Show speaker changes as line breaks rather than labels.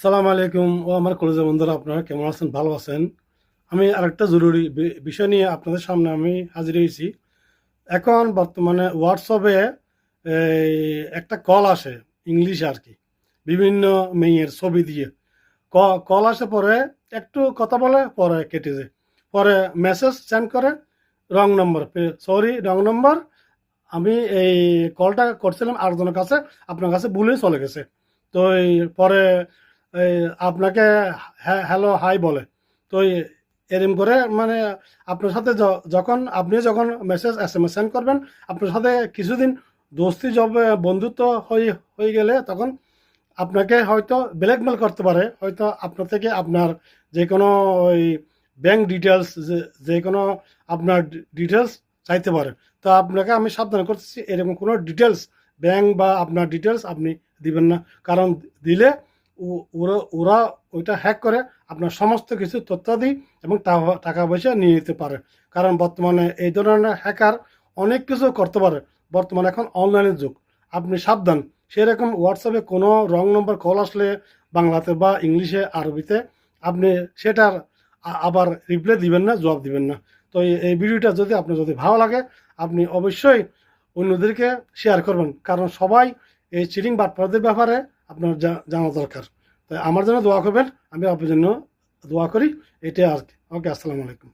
আসসালামু আলাইকুম ও আমার কলেজের বন্ধুরা, আপনারা কেমন আছেন? ভালো আছেন? আমি আরেকটা জরুরি বিষয় নিয়ে আপনাদের সামনে আমি হাজির হয়েছি। এখন বর্তমানে হোয়াটসঅ্যাপে এই একটা কল আসে, ইংলিশ আর কি, বিভিন্ন মেয়ের ছবি দিয়ে কল আসে, পরে একটু কথা বলে পরে কেটে যায়, পরে মেসেজ সেন্ড করে রং নম্বর, সরি রং নম্বর, আমি এই কলটা করছিলাম আরেকজনের কাছে, আপনার কাছে ভুলেই চলে গেছে। তো এই পরে এই আপনাকে হ্যালো হাই বলে। তো এরম করে মানে আপনার সাথে যখন মেসেজ SMS সেন্ড করবেন, আপনার সাথে কিছুদিন দোস্তি যাবে, বন্ধুত্ব হয়ে হয়ে গেলে তখন আপনাকে হয়তো ব্ল্যাকমেল করতে পারে, হয়তো আপনার থেকে আপনার যে কোনো ওই ব্যাংক ডিটেলস, যে কোনো আপনার ডিটেলস চাইতে পারে। তো আপনাকে আমি সাবধান করতেছি, এরকম কোনো ডিটেলস, ব্যাংক বা আপনার ডিটেলস আপনি দিবেন না। কারণ দিলে ওরা ওরা ওইটা হ্যাক করে আপনার সমস্ত কিছু তথ্যাদি এবং টাকা পয়সা নিয়ে নিতে পারে। কারণ বর্তমানে এই ধরনের হ্যাকার অনেক কিছু করতে পারে। বর্তমানে এখন অনলাইনের যুগ, আপনি সাবধান। সেরকম হোয়াটসঅ্যাপে কোনো রং নম্বর কল আসলে বাংলাতে বা ইংলিশে আরবিতে, আপনি সেটার আবার রিপ্লাই দিবেন না, জবাব দিবেন না। তো এই ভিডিওটা যদি আপনার যদি ভালো লাগে, আপনি অবশ্যই অন্যদেরকে শেয়ার করবেন, কারণ সবাই এই চিটিং বাটপারদের ব্যাপারে আপনার জানা দরকার। তাই আমার জন্য দোয়া করবেন, আমি আপনার জন্য দোয়া করি। এটাই আর কি। ওকে, আসসালামু আলাইকুম।